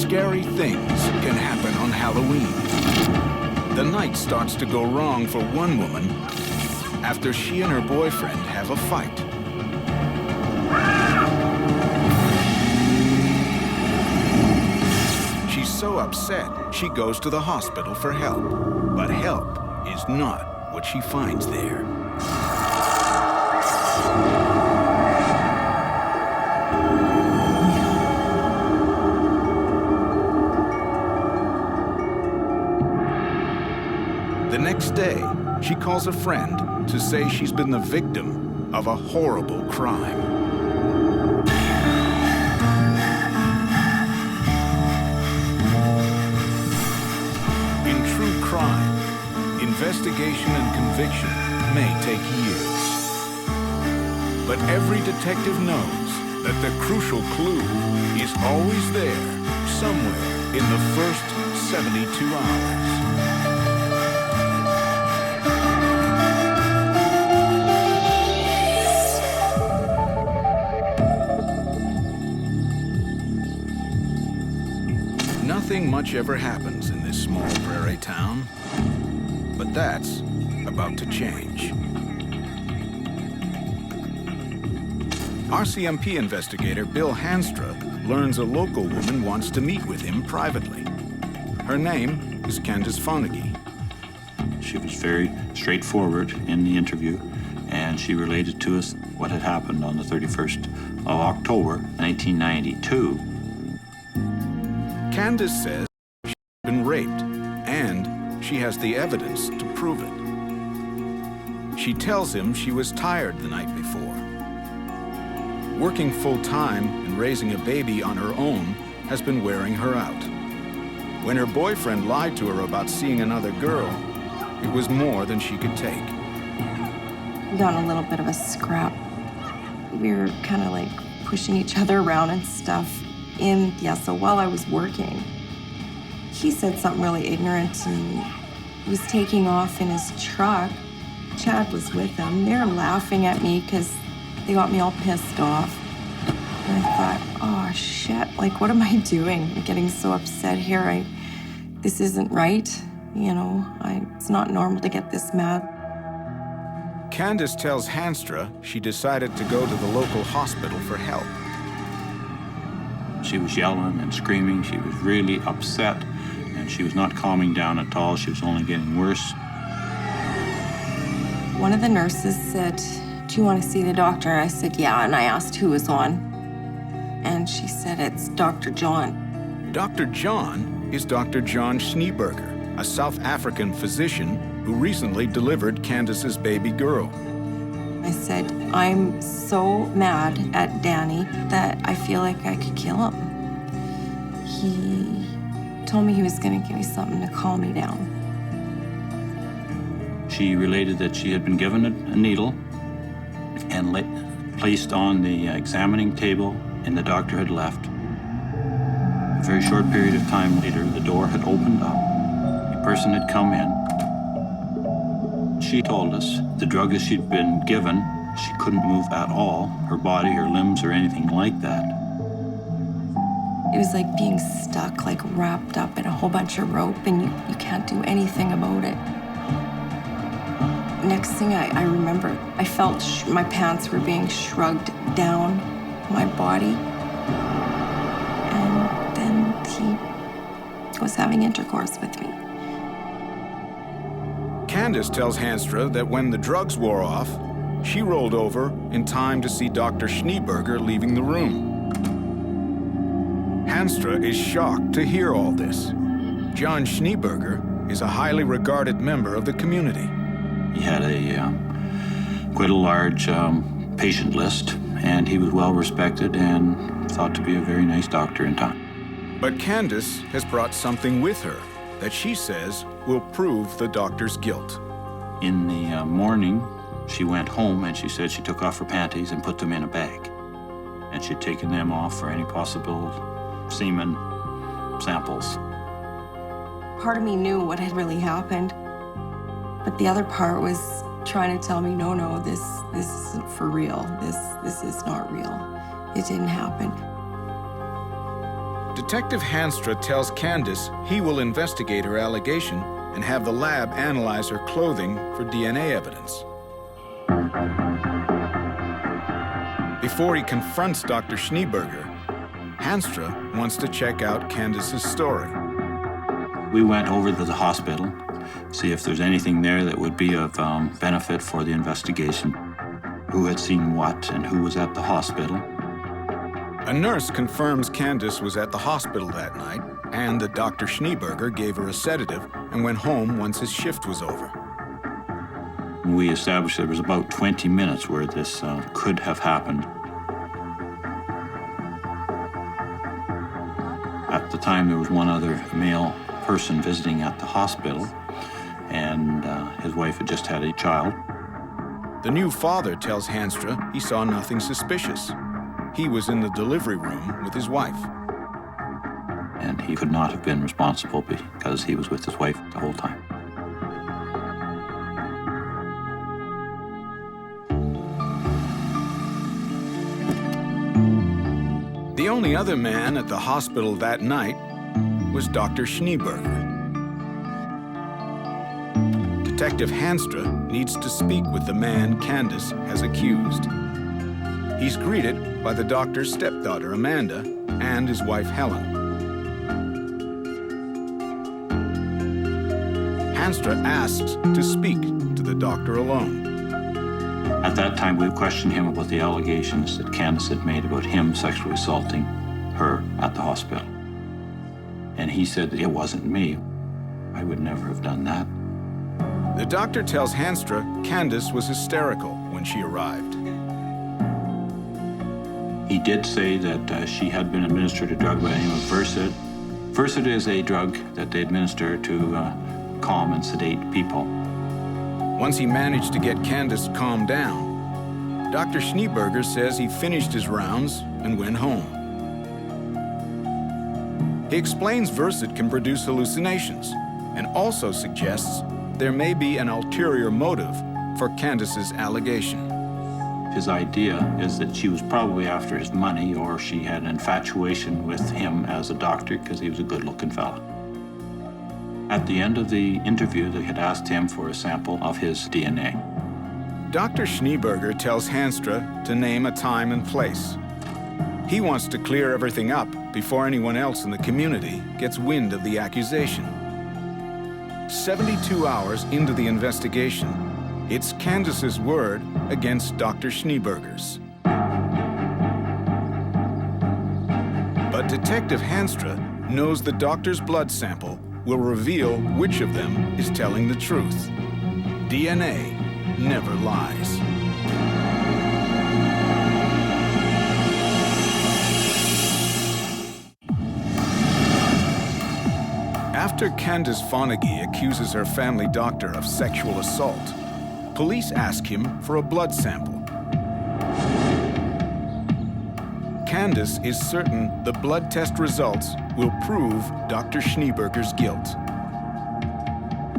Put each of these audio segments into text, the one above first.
scary things can happen on Halloween. The night starts to go wrong for one woman after she and her boyfriend have a fight. She's so upset, she goes to the hospital for help. But help is not what she finds there. The next day, she calls a friend to say she's been the victim of a horrible crime. In true crime, investigation and conviction may take years. But every detective knows that the crucial clue is always there, somewhere in the first 72 hours. Nothing much ever happens in this small prairie town, but that's about to change. RCMP investigator Bill Hanstra learns a local woman wants to meet with him privately. Her name is Candace Fonagy. She was very straightforward in the interview, and she related to us what had happened on the 31st of October, 1992. Candace says she's been raped, and she has the evidence to prove it. She tells him she was tired the night before. Working full-time and raising a baby on her own has been wearing her out. When her boyfriend lied to her about seeing another girl, it was more than she could take. We got in a little bit of a scrap. We were kind of like pushing each other around and stuff. So while I was working, he said something really ignorant and was taking off in his truck. Chad was with him. They were laughing at me because they got me all pissed off. And I thought, oh shit, like what am I doing? I'm getting so upset here. This isn't right. It's not normal to get this mad. Candace tells Hanstra she decided to go to the local hospital for help. She was yelling and screaming. She was really upset, and she was not calming down at all. She was only getting worse. One of the nurses said, do you want to see the doctor? I said, yeah, and I asked who was on. And she said, it's Dr. John. Dr. John is Dr. John Schneeberger, a South African physician who recently delivered Candace's baby girl. I said, I'm so mad at Danny that I feel like I could kill him. He told me he was going to give me something to calm me down. She related that she had been given a needle and placed on the examining table, and the doctor had left. A very short period of time later, the door had opened up. A person had come in. She told us the drug that she'd been given, she couldn't move at all, her body, her limbs, or anything like that. It was like being stuck, like wrapped up in a whole bunch of rope, and you can't do anything about it. Next thing I remember, I felt my pants were being shrugged down my body. And then he was having intercourse with me. Candace tells Hanstra that when the drugs wore off, she rolled over in time to see Dr. Schneeberger leaving the room. Hanstra is shocked to hear all this. John Schneeberger is a highly regarded member of the community. He had quite a large patient list, and he was well respected and thought to be a very nice doctor in town. But Candace has brought something with her that she says will prove the doctor's guilt. In the morning, she went home and she said she took off her panties and put them in a bag. And she'd taken them off for any possible semen samples. Part of me knew what had really happened, but the other part was trying to tell me, no, this isn't for real. This is not real. It didn't happen. Detective Hanstra tells Candace he will investigate her allegation and have the lab analyze her clothing for DNA evidence. Before he confronts Dr. Schneeberger, Hanstra wants to check out Candace's story. We went over to the hospital, see if there's anything there that would be of benefit for the investigation, who had seen what and who was at the hospital. A nurse confirms Candace was at the hospital that night and that Dr. Schneeberger gave her a sedative and went home once his shift was over. We established there was about 20 minutes where this could have happened. At the time, there was one other male person visiting at the hospital, and his wife had just had a child. The new father tells Hanstra he saw nothing suspicious. He was in the delivery room with his wife. And he could not have been responsible because he was with his wife the whole time. The only other man at the hospital that night was Dr. Schneeberger. Detective Hanstra needs to speak with the man Candace has accused. He's greeted by the doctor's stepdaughter, Amanda, and his wife, Helen. Hanstra asks to speak to the doctor alone. At that time, we questioned him about the allegations that Candace had made about him sexually assaulting her at the hospital. And he said that it wasn't me. I would never have done that. The doctor tells Hanstra Candace was hysterical when she arrived. He did say that she had been administered a drug by the name of Versed. Versed is a drug that they administer to calm and sedate people. Once he managed to get Candace calmed down, Dr. Schneeberger says he finished his rounds and went home. He explains Versed can produce hallucinations and also suggests there may be an ulterior motive for Candace's allegation. His idea is that she was probably after his money, or she had an infatuation with him as a doctor because he was a good-looking fella. At the end of the interview, they had asked him for a sample of his DNA. Dr. Schneeberger tells Hanstra to name a time and place. He wants to clear everything up before anyone else in the community gets wind of the accusation. 72 hours into the investigation, it's Candace's word against Dr. Schneeberger's. But Detective Hanstra knows the doctor's blood sample will reveal which of them is telling the truth. DNA never lies. After Candace Fonagy accuses her family doctor of sexual assault, police ask him for a blood sample. Candace is certain the blood test results will prove Dr. Schneeberger's guilt.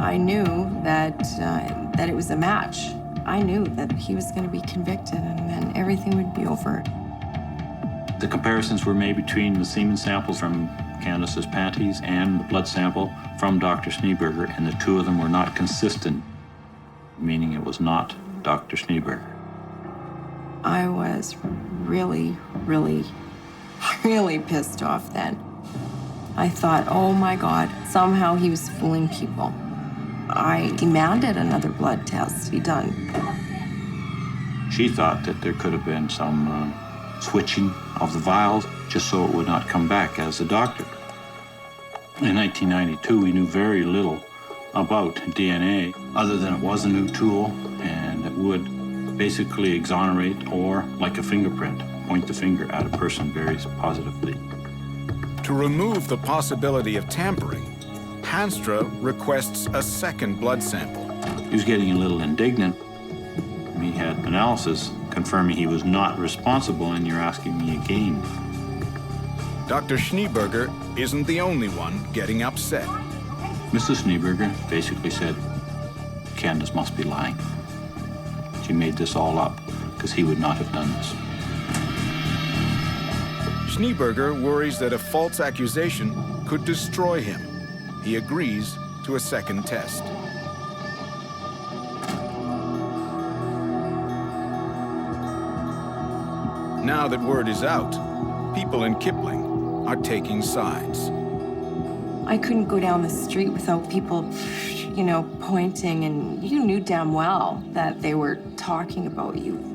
I knew that it was a match. I knew that he was going to be convicted and then everything would be over. The comparisons were made between the semen samples from Candace's panties and the blood sample from Dr. Schneeberger, and the two of them were not consistent, meaning it was not Dr. Schneeberger. I was really, really, really pissed off then. I thought, oh my God, somehow he was fooling people. I demanded another blood test be done. She thought that there could have been some switching of the vials just so it would not come back as a doctor. In 1992, we knew very little about DNA other than it was a new tool and it would basically exonerate or, like a fingerprint, point the finger at a person very positively. To remove the possibility of tampering, Hanstra requests a second blood sample. He was getting a little indignant. He had analysis confirming he was not responsible, and you're asking me again. Dr. Schneeberger isn't the only one getting upset. Mrs. Schneeberger basically said, Candace must be lying. She made this all up because he would not have done this. Schneeberger worries that a false accusation could destroy him. He agrees to a second test. Now that word is out, people in Kipling are taking sides. I couldn't go down the street without people, pointing, and you knew damn well that they were talking about you.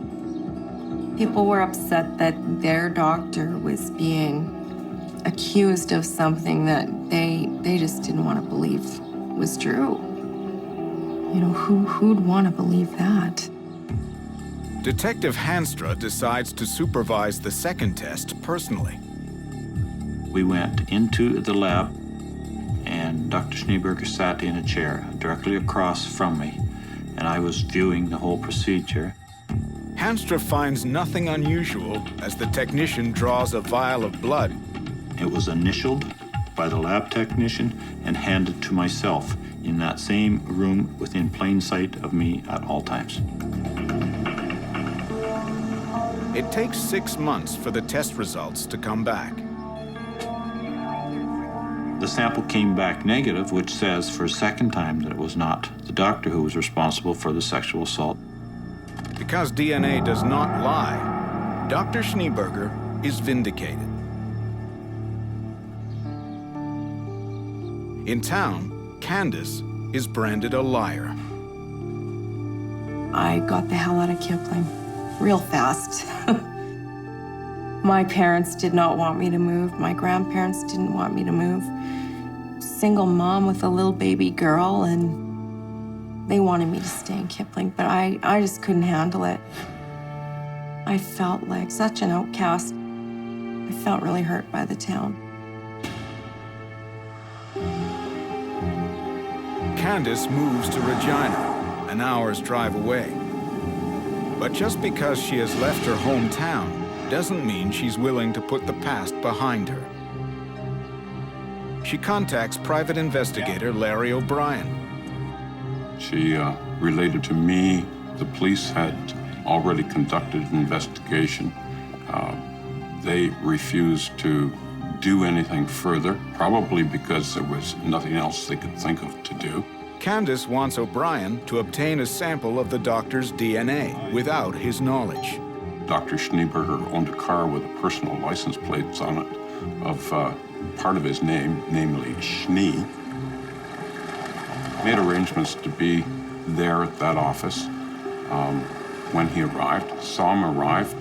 People were upset that their doctor was being accused of something that they just didn't want to believe was true. Who'd want to believe that? Detective Hanstra decides to supervise the second test personally. We went into the lab, and Dr. Schneeberger sat in a chair directly across from me, and I was viewing the whole procedure. Hanstra finds nothing unusual as the technician draws a vial of blood. It was initialed by the lab technician and handed to myself in that same room within plain sight of me at all times. It takes 6 months for the test results to come back. The sample came back negative, which says for a second time that it was not the doctor who was responsible for the sexual assault. Because DNA does not lie, Dr. Schneeberger is vindicated. In town, Candace is branded a liar. I got the hell out of Kipling real fast. My parents did not want me to move. My grandparents didn't want me to move. Single mom with a little baby girl, and they wanted me to stay in Kipling, but I just couldn't handle it. I felt like such an outcast. I felt really hurt by the town. Candace moves to Regina, an hour's drive away. But just because she has left her hometown doesn't mean she's willing to put the past behind her. She contacts private investigator Larry O'Brien. She related to me the police had already conducted an investigation. They refused to do anything further, probably because there was nothing else they could think of to do. Candace wants O'Brien to obtain a sample of the doctor's DNA without his knowledge. Dr. Schneeberger owned a car with personal license plates on it of part of his name, namely Schnee. Made arrangements to be there at that office when he arrived, saw him arrive,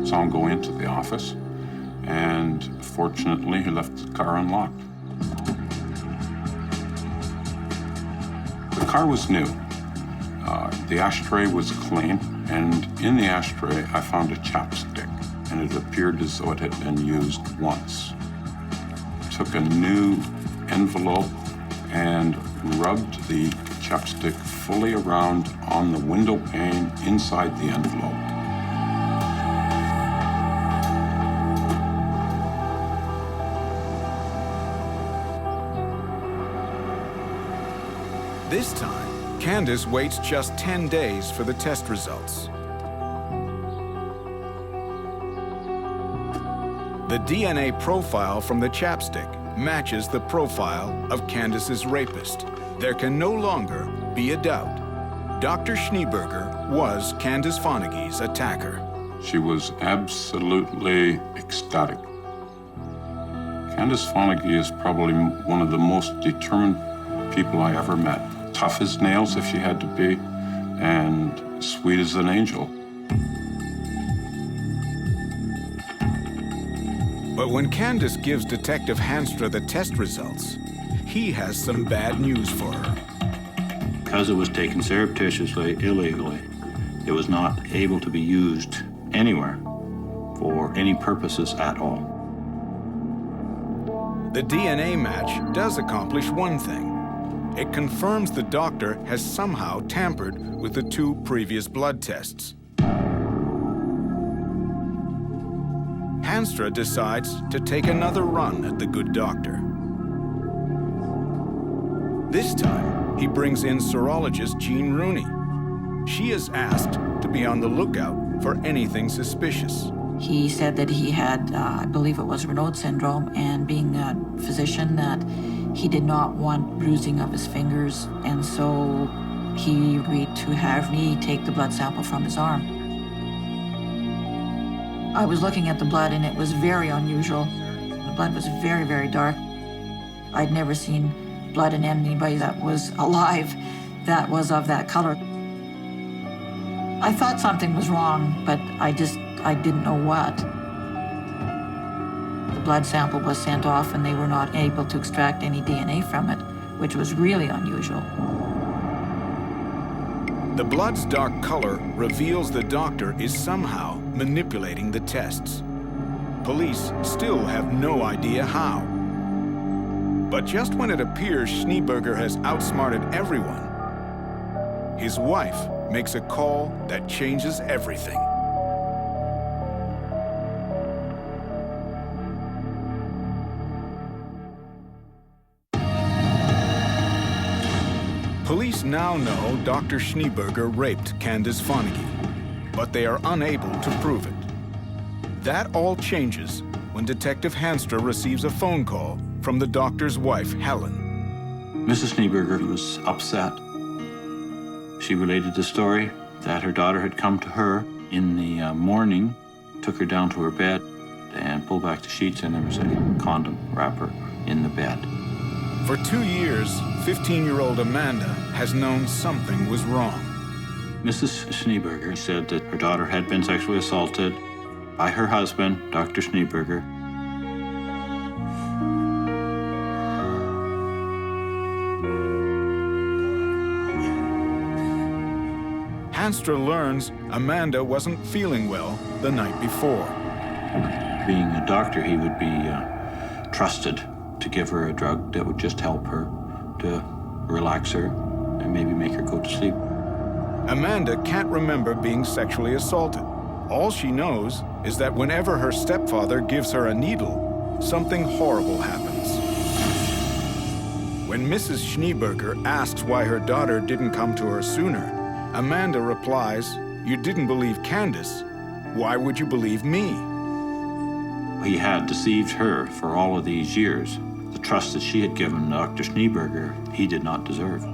saw him go into the office, and fortunately he left the car unlocked. The car was new. The ashtray was clean, and in the ashtray I found a chapstick, and it appeared as though it had been used once. Took a new envelope and rubbed the chapstick fully around on the window pane inside the envelope. This time, Candace waits just 10 days for the test results. The DNA profile from the chapstick matches the profile of Candace's rapist. There can no longer be a doubt. Dr. Schneeberger was Candace Fonagy's attacker. She was absolutely ecstatic. Candace Fonagy is probably one of the most determined people I ever met. Tough as nails if she had to be, and sweet as an angel. But when Candace gives Detective Hanstra the test results, he has some bad news for her. Because it was taken surreptitiously, illegally, it was not able to be used anywhere for any purposes at all. The DNA match does accomplish one thing. It confirms the doctor has somehow tampered with the 2 previous blood tests. Hanstra decides to take another run at the good doctor. This time, he brings in serologist Jean Rooney. She is asked to be on the lookout for anything suspicious. He said that he had, I believe it was Raynaud syndrome, and being a physician, that he did not want bruising of his fingers, and so he agreed to have me take the blood sample from his arm. I was looking at the blood, and it was very unusual. The blood was very, very dark. I'd never seen blood in anybody that was alive that was of that color. I thought something was wrong, but I didn't know what. The blood sample was sent off, and they were not able to extract any DNA from it, which was really unusual. The blood's dark color reveals the doctor is somehow manipulating the tests. Police still have no idea how. But just when it appears Schneeberger has outsmarted everyone, his wife makes a call that changes everything. Police now know Dr. Schneeberger raped Candace Fonagy, but they are unable to prove it. That all changes when Detective Hanstra receives a phone call from the doctor's wife, Helen. Mrs. Schneeberger was upset. She related the story that her daughter had come to her in the morning, took her down to her bed, and pulled back the sheets, and there was a condom wrapper in the bed. For 2 years, 15-year-old Amanda has known something was wrong. Mrs. Schneeberger said that her daughter had been sexually assaulted by her husband, Dr. Schneeberger. Hanstra learns Amanda wasn't feeling well the night before. Being a doctor, he would be trusted to give her a drug that would just help her to relax her and maybe make her go to sleep. Amanda can't remember being sexually assaulted. All she knows is that whenever her stepfather gives her a needle, something horrible happens. When Mrs. Schneeberger asks why her daughter didn't come to her sooner, Amanda replies, "You didn't believe Candace. Why would you believe me?" He had deceived her for all of these years. The trust that she had given Dr. Schneeberger, he did not deserve.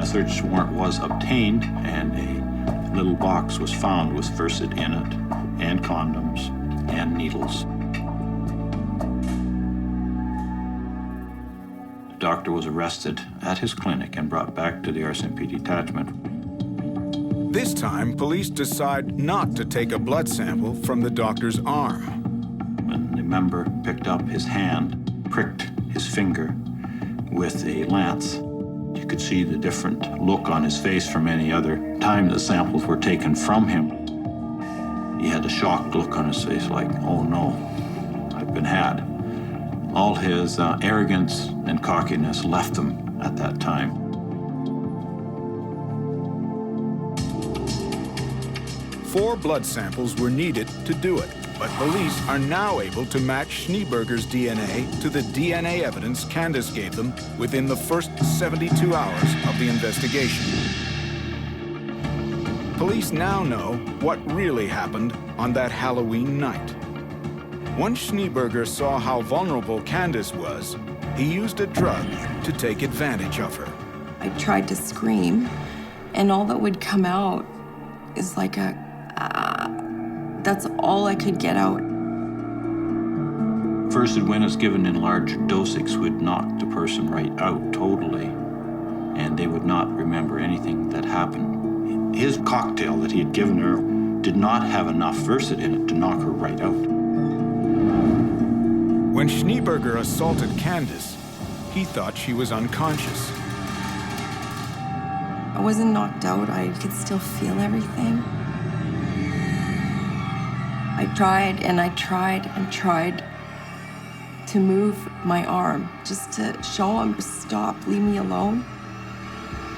A search warrant was obtained, and a little box was found with Versed in it, and condoms, and needles. The doctor was arrested at his clinic and brought back to the RCMP detachment. This time, police decide not to take a blood sample from the doctor's arm. When the member picked up his hand, pricked his finger with a lance, you could see the different look on his face from any other time the samples were taken from him. He had a shocked look on his face like, oh no, I've been had. All his arrogance and cockiness left him at that time. Four blood samples were needed to do it, but police are now able to match Schneeberger's DNA to the DNA evidence Candace gave them within the first 72 hours of the investigation. Police now know what really happened on that Halloween night. Once Schneeberger saw how vulnerable Candace was, he used a drug to take advantage of her. I tried to scream, and all that would come out is like a, that's all I could get out. First, when it's given in large doses, would knock the person right out totally, and they would not remember anything that happened. His cocktail that he had given her did not have enough Versed in it to knock her right out. When Schneeberger assaulted Candace, he thought she was unconscious. I wasn't knocked out. I could still feel everything. I tried and I tried and tried to move my arm just to show him to stop, leave me alone.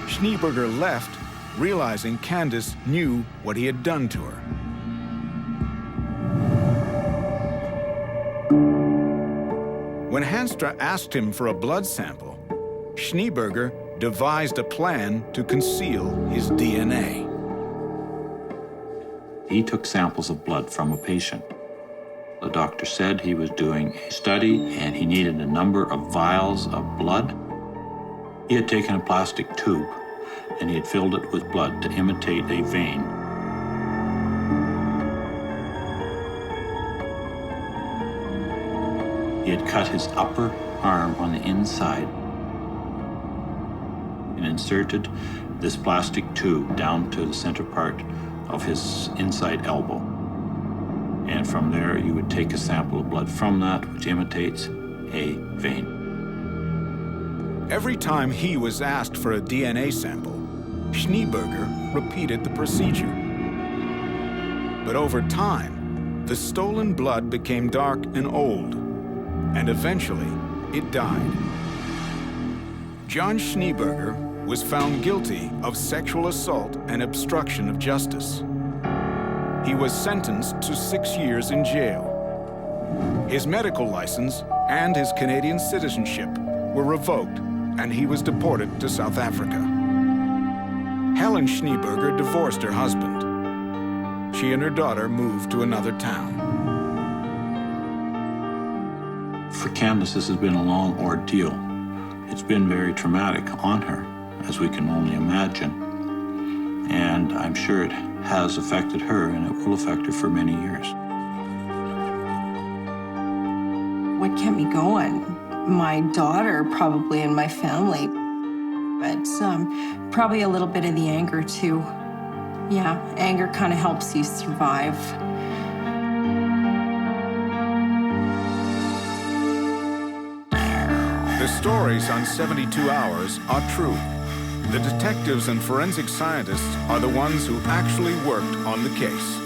Schneeberger left, realizing Candace knew what he had done to her. When Hanstra asked him for a blood sample, Schneeberger devised a plan to conceal his DNA. He took samples of blood from a patient. The doctor said he was doing a study and he needed a number of vials of blood. He had taken a plastic tube and he had filled it with blood to imitate a vein. He had cut his upper arm on the inside and inserted this plastic tube down to the center part of his inside elbow. And from there, you would take a sample of blood from that, which imitates a vein. Every time he was asked for a DNA sample, Schneeberger repeated the procedure. But over time, the stolen blood became dark and old, and eventually it died. John Schneeberger was found guilty of sexual assault and obstruction of justice. He was sentenced to 6 years in jail. His medical license and his Canadian citizenship were revoked, and he was deported to South Africa. Helen Schneeberger divorced her husband. She and her daughter moved to another town. For Candace, this has been a long ordeal. It's been very traumatic on her, as we can only imagine. And I'm sure it has affected her, and it will affect her for many years. What kept me going? My daughter, probably, and my family. But probably a little bit of the anger, too. Yeah, anger kind of helps you survive. The stories on 72 Hours are true. The detectives and forensic scientists are the ones who actually worked on the case.